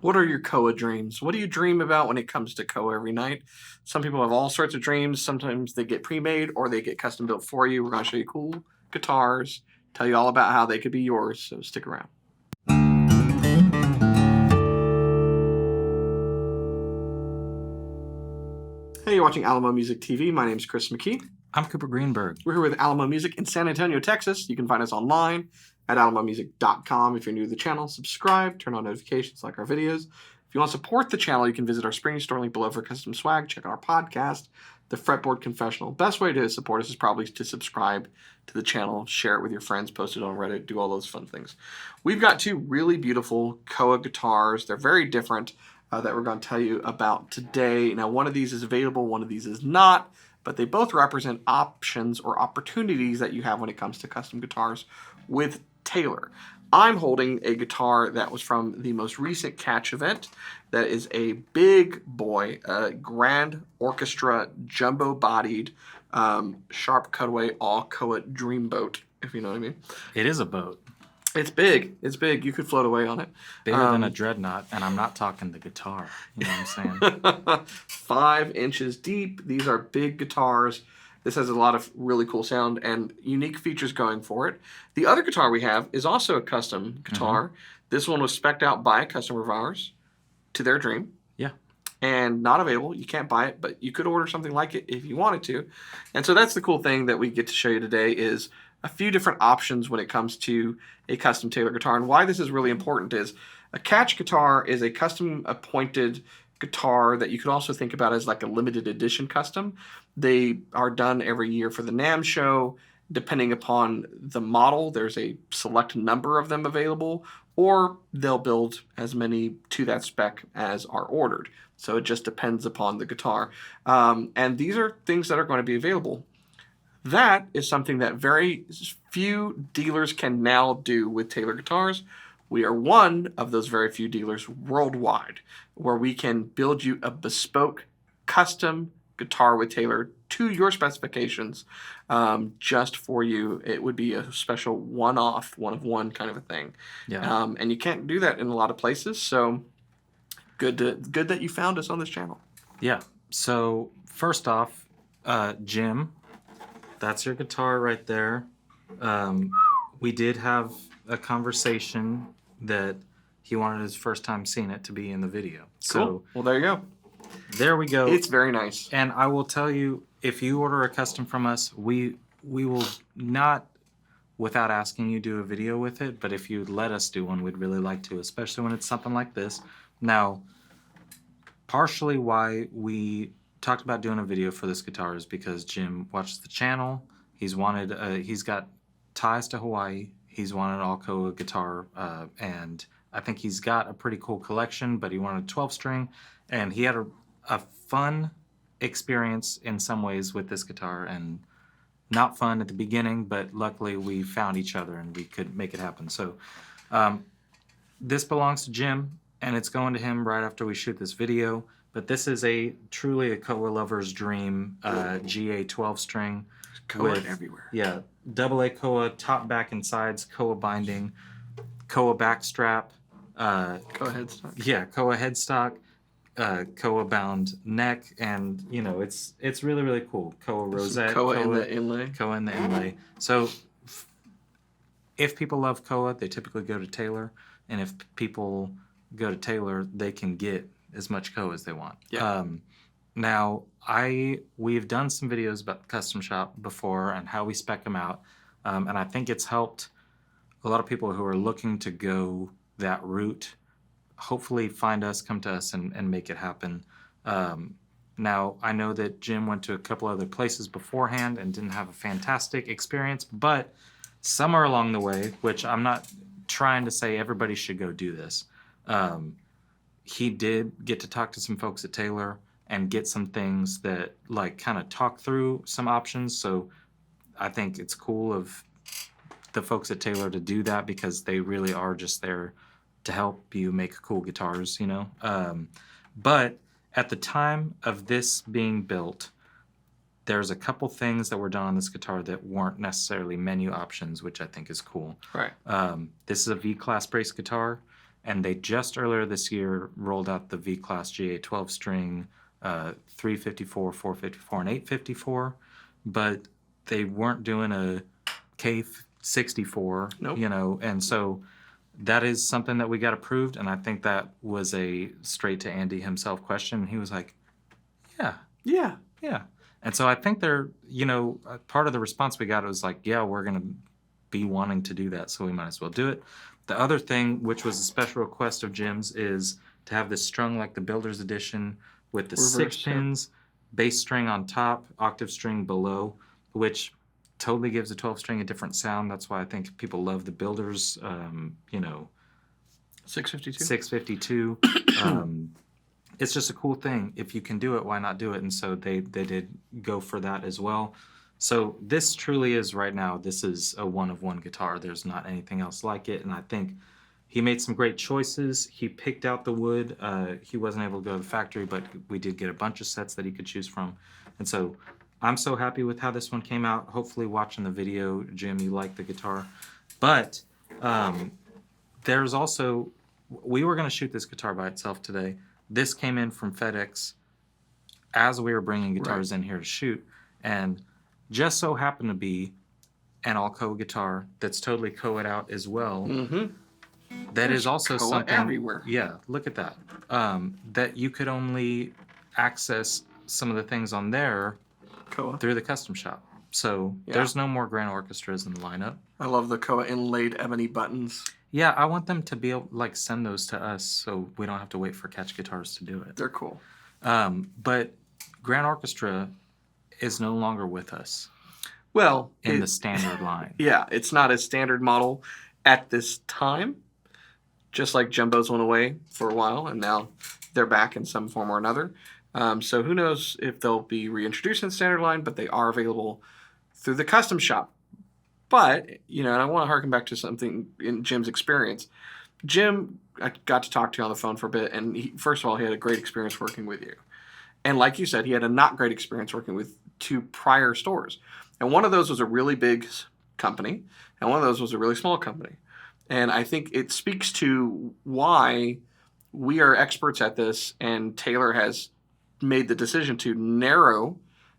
What are your koa dreams? What do you dream about when it comes to koa every night? Some people have all sorts of dreams. Sometimes they get pre-made or they get custom built for you. We're going to show you cool guitars, tell you all about how they could be yours, so stick around. Hey, you're watching Alamo Music TV. My name is Chris McKee. I'm Cooper Greenberg. We're here with Alamo Music in San Antonio, Texas. You can find us online at alamomusic.com. If you're new to the channel, subscribe, turn on notifications, like our videos. If you want to support the channel, you can visit our spring store link below for custom swag. Check out our podcast, the Fretboard Confessional. Best way to support us is probably to subscribe to the channel, share it with your friends, post it on Reddit, do all those fun things. We've got two really beautiful koa guitars. They're very different that we're going to tell you about today. Now, one of these is available, one of these is not, but they both represent options or opportunities that you have when it comes to custom guitars with Taylor. I'm holding a guitar that was from the most recent Catch event. That is a big boy, a Grand Orchestra jumbo-bodied, sharp cutaway all koa dreamboat, if you know what I mean. It is a boat. It's big. It's big. You could float away on it. Bigger than a dreadnought, and I'm not talking the guitar. You know what I'm saying? 5 inches deep. These are big guitars. This has a lot of really cool sound and unique features going for it. The other guitar we have is also a custom guitar. Mm-hmm. This one was spec'd out by a customer of ours to their dream. Yeah. And not available. You can't buy it, but you could order something like it if you wanted to. And so that's the cool thing that we get to show you today is a few different options when it comes to a custom Taylor guitar. And why this is really important is a Catch guitar is a custom appointed guitar that you could also think about as like a limited edition custom. They are done every year for the NAMM show. Depending upon the model, there's a select number of them available, or they'll build as many to that spec as are ordered. So it just depends upon the guitar. And these are things that are going to be available. That is something that very few dealers can now do with Taylor guitars. We are one of those very few dealers worldwide where we can build you a bespoke, custom guitar with Taylor to your specifications just for you. It would be a special one-off, one-of-one kind of a thing. Yeah. And you can't do that in a lot of places, so good that you found us on this channel. Yeah. So first off, Jim, that's your guitar right there. We did have a conversation that he wanted his first time seeing it to be in the video. So cool. Well, there you go. There we go. It's very nice. And I will tell you, if you order a custom from us, we will not, without asking you, do a video with it. But if you let us do one, we'd really like to, especially when it's something like this. Now, partially why we talked about doing a video for this guitar is because Jim watches the channel. He's got ties to Hawaii. He's wanted an all koa guitar, and I think he's got a pretty cool collection, but he wanted a 12-string, and he had a fun experience in some ways with this guitar, and not fun at the beginning, but luckily we found each other and we could make it happen. So this belongs to Jim, and it's going to him right after we shoot this video. But this is truly a koa-lover's dream GA 12-string. Koa everywhere. Yeah, AA koa, top, back, and sides, koa binding, koa backstrap. Koa headstock. Yeah, koa headstock, koa bound neck, and it's really, really cool. Koa rosette. Koa in the inlay. Koa in the inlay. So if people love koa, they typically go to Taylor, and if people go to Taylor, they can get as much koa as they want. Yeah. Now, we've done some videos about the custom shop before and how we spec them out, and I think it's helped a lot of people who are looking to go that route hopefully find us, come to us, and make it happen. Now, I know that Jim went to a couple other places beforehand and didn't have a fantastic experience, but somewhere along the way, which I'm not trying to say everybody should go do this, he did get to talk to some folks at Taylor and get some things that kind of talk through some options. So I think it's cool of the folks at Taylor to do that because they really are just there to help you make cool guitars, But at the time of this being built, there's a couple things that were done on this guitar that weren't necessarily menu options, which I think is cool. Right. This is a V-class brace guitar. and they just earlier this year rolled out the V-Class GA 12-string 354, 454, and 854, but they weren't doing a K64, Nope. you know, and so that is something that we got approved, and I think that was a straight to Andy himself question, and he was like, yeah. Yeah. And so I think they're, you know, part of the response we got was like, yeah, we're going to be wanting to do that, so we might as well do it. The other thing, which was a special request of Jim's, is to have this strung like the Builder's Edition with the Reverse, 6 pins, bass string on top, octave string below, which totally gives a 12 string a different sound. That's why I think people love the Builder's, you know, 652. 652. It's just a cool thing. If you can do it, why not do it? And so they did go for that as well. So this truly is right now, this is a one-of-one guitar. There's not anything else like it. And I think he made some great choices. He picked out the wood. He wasn't able to go to the factory, but we did get a bunch of sets that he could choose from. And so I'm so happy with how this one came out. Hopefully watching the video, Jim, you like the guitar. But there's also, we were going to shoot this guitar by itself today. This came in from FedEx as we were bringing guitars in here to shoot, and just so happened to be an Alcoa guitar that's totally koa'd out as well. Mm-hmm. That is also koa something everywhere. Yeah, look at that. That you could only access some of the things on there Koa. through the custom shop. So there's no more Grand Orchestras in the lineup. I love the koa inlaid ebony buttons. Yeah, I want them to be able like send those to us so we don't have to wait for Catch Guitars to do it. They're cool. But Grand Orchestra is no longer with us. Well, in the standard line. Yeah, it's not a standard model at this time. Just like Jumbos went away for a while, and now they're back in some form or another. So who knows if they'll be reintroduced in the standard line, but they are available through the custom shop. But, you know, and I want to harken back to something in Jim's experience. Jim, I got to talk to on the phone for a bit, and first of all, he had a great experience working with you. And like you said, he had a not great experience working with 2 prior stores. And one of those was a really big company, and one of those was a really small company. And I think it speaks to why we are experts at this, and Taylor has made the decision to narrow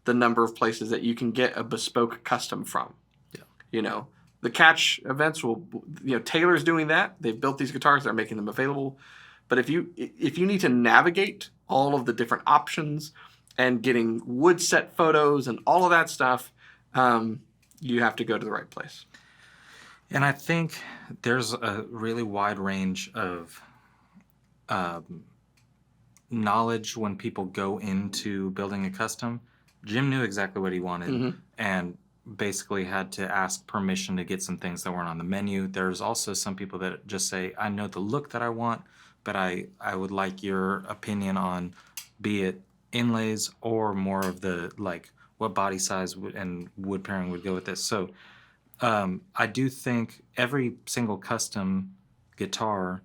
the number of places that you can get a bespoke custom from. Yeah. You know, the Catch events will, you know, Taylor's doing that. They've built these guitars, they're making them available. But if you need to navigate all of the different options and getting wood set photos and all of that stuff, you have to go to the right place. And I think there's a really wide range of knowledge when people go into building a custom. Jim knew exactly what he wanted and basically had to ask permission to get some things that weren't on the menu. There's also some people that just say, I know the look that I want, but I would like your opinion on, be it inlays or more of the, like, what body size and wood pairing would go with this. So I do think every single custom guitar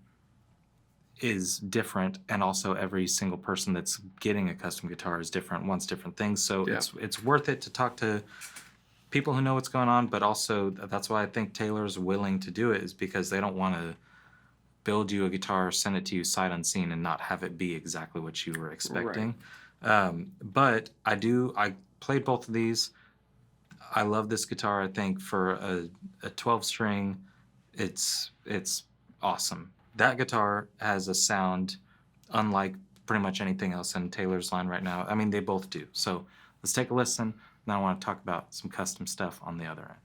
is different, and also every single person that's getting a custom guitar is different, wants different things. So it's worth it to talk to people who know what's going on, but also that's why I think Taylor's willing to do it, is because they don't want to build you a guitar, send it to you sight unseen, and not have it be exactly what you were expecting. But I played both of these. I love this guitar. I think for a 12 string, it's awesome. That guitar has a sound unlike pretty much anything else in Taylor's line right now. I mean, they both do. So let's take a listen. Now I want to talk about some custom stuff on the other end.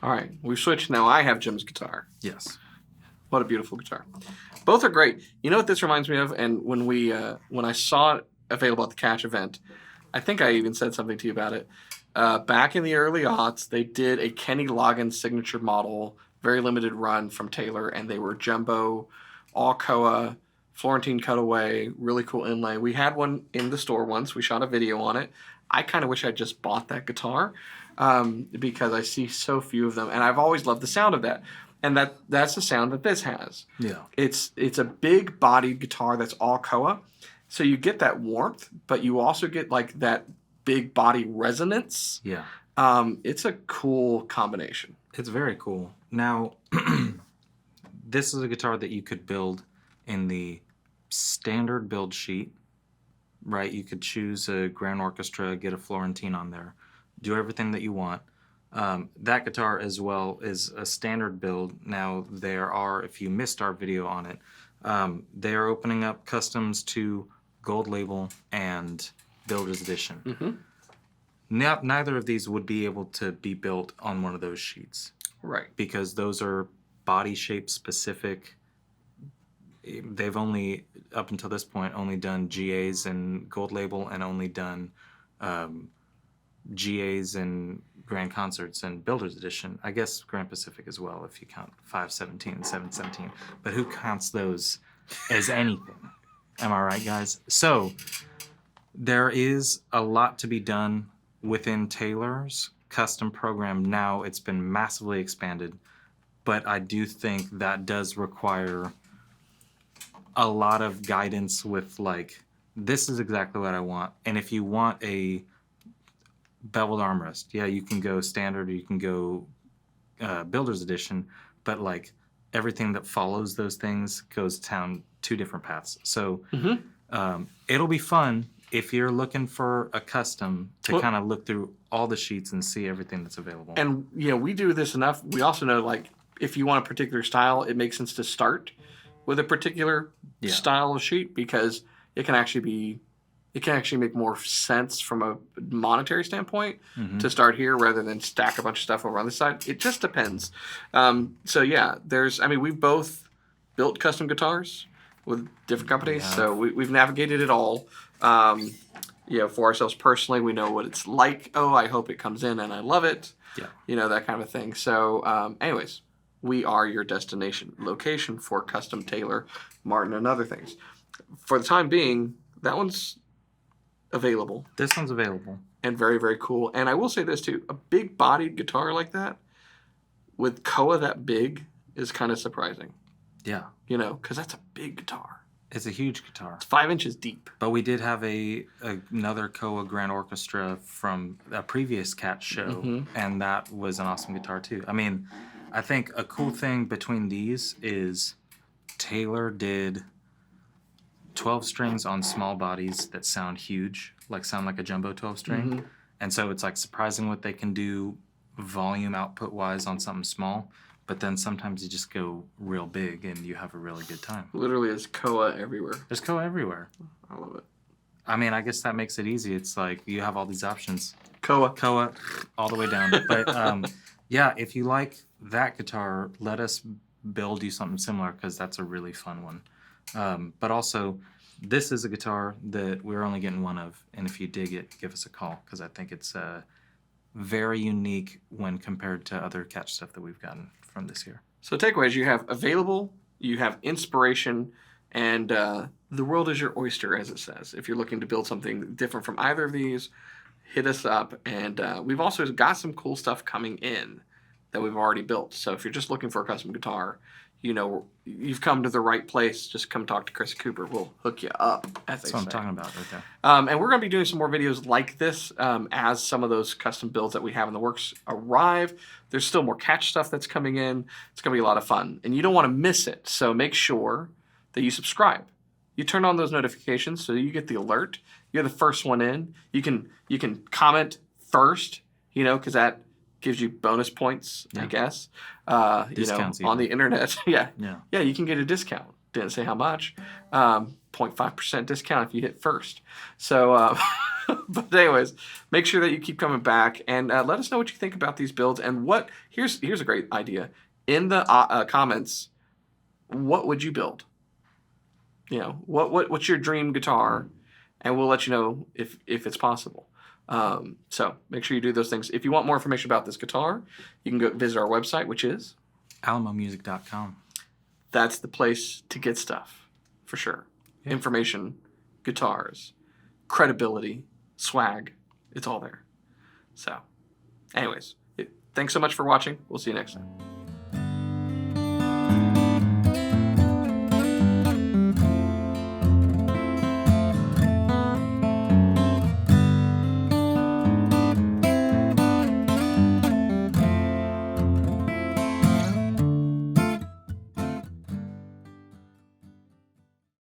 All right, we've switched. Now I have Jim's guitar. Yes. What a beautiful guitar. Both are great. You know what this reminds me of? And when I saw it available at the Catch event, I think I even said something to you about it. Back in the early aughts, they did a Kenny Loggins signature model, very limited run from Taylor, and they were jumbo, all koa, Florentine cutaway, really cool inlay. We had one in the store once. We shot a video on it. I kind of wish I just bought that guitar because I see so few of them, and I've always loved the sound of that. And that's the sound that this has. Yeah. It's a big bodied guitar that's all koa. So you get that warmth, but you also get like that big body resonance. Yeah. It's a cool combination. It's very cool. Now, this is a guitar that you could build in the standard build sheet, right? You could choose a Grand Orchestra, get a Florentine on there, do everything that you want. That guitar as well is a standard build. Now, there are, if you missed our video on it, they are opening up customs to Gold Label and Builder's Edition. Mm-hmm. Neither of these would be able to be built on one of those sheets. Right. Because those are body shape specific. They've only, up until this point, only done GAs and Gold Label and only done GAs and Grand Concerts and Builder's Edition. I guess Grand Pacific as well, if you count 517 and 717. But who counts those as anything? Am I right, guys? So there is a lot to be done within Taylor's custom program. Now it's been massively expanded, but I do think that does require a lot of guidance with like, this is exactly what I want. And if you want a beveled armrest, yeah, you can go standard or you can go Builder's Edition, but like everything that follows those things goes down two different paths. So it'll be fun if you're looking for a custom to kind of look through all the sheets and see everything that's available. And we do this enough. We also know like if you want a particular style, it makes sense to start with a particular style of sheet because it can actually make more sense from a monetary standpoint to start here rather than stack a bunch of stuff over on this side. It just depends. So yeah, we've both built custom guitars with different companies, so we've navigated it all. For ourselves personally, we know what it's like. Oh, I hope it comes in and I love it. Yeah. That kind of thing. So anyways, we are your destination location for custom Taylor, Martin, and other things. For the time being, that one's available. This one's available. And very, very cool. And I will say this too, a big bodied guitar like that with koa that big is kind of surprising. Yeah. Because that's a big guitar. It's a huge guitar. It's 5 inches deep. But we did have another koa Grand Orchestra from a previous Cat show, and that was an awesome guitar too. I mean, I think a cool thing between these is Taylor did 12 strings on small bodies that sound huge, sound like a jumbo 12 string. And so it's like surprising what they can do volume output wise on something small. But then sometimes you just go real big and you have a really good time. Literally, there's koa everywhere. There's koa everywhere. I love it. I mean, I guess that makes it easy. It's like you have all these options. Koa, all the way down. But yeah, if you like that guitar, let us build you something similar because that's a really fun one. But also, this is a guitar that we're only getting one of. And if you dig it, give us a call because I think it's very unique when compared to other Catch stuff that we've gotten from this year. So takeaways, you have available, you have inspiration, and the world is your oyster, as it says. If you're looking to build something different from either of these, hit us up. And we've also got some cool stuff coming in that we've already built. So if you're just looking for a custom guitar, you've come to the right place. Just come talk to Chris Cooper. We'll hook you up, as they say. That's what I'm talking about right there. And we're going to be doing some more videos like this as some of those custom builds that we have in the works arrive. There's still more Catch stuff that's coming in. It's going to be a lot of fun. And you don't want to miss it. So make sure that you subscribe. You turn on those notifications so you get the alert. You're the first one in. You can comment first, because that gives you bonus points, I guess. Discounts on the internet. Yeah, you can get a discount. Didn't say how much. 0.5% discount if you hit first. So, but anyways, make sure that you keep coming back and let us know what you think about these builds and what. Here's a great idea in the comments. What would you build? You know, what's your dream guitar, and we'll let you know if it's possible. So make sure you do those things. If you want more information about this guitar, you can go visit our website, which is alamomusic.com. That's the place to get stuff, for sure. Yeah. Information, guitars, credibility, swag, it's all there. So, anyways, thanks so much for watching. We'll see you next time.